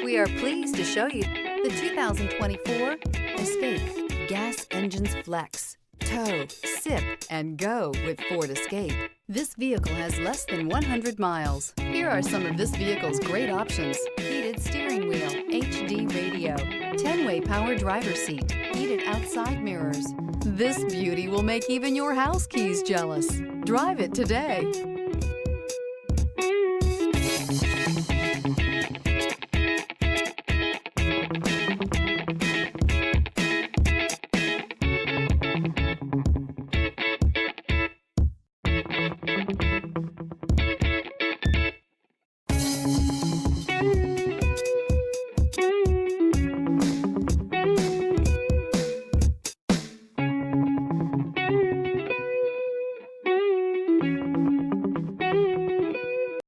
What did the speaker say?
We are pleased to show you the 2024 Escape. Gas engines flex, tow, sip, and go with Ford Escape. This vehicle has less than 100 miles. Here are some of this vehicle's great options: heated steering wheel, HD radio, 10-way power driver seat, heated outside mirrors. This beauty will make even your house keys jealous. Drive it today.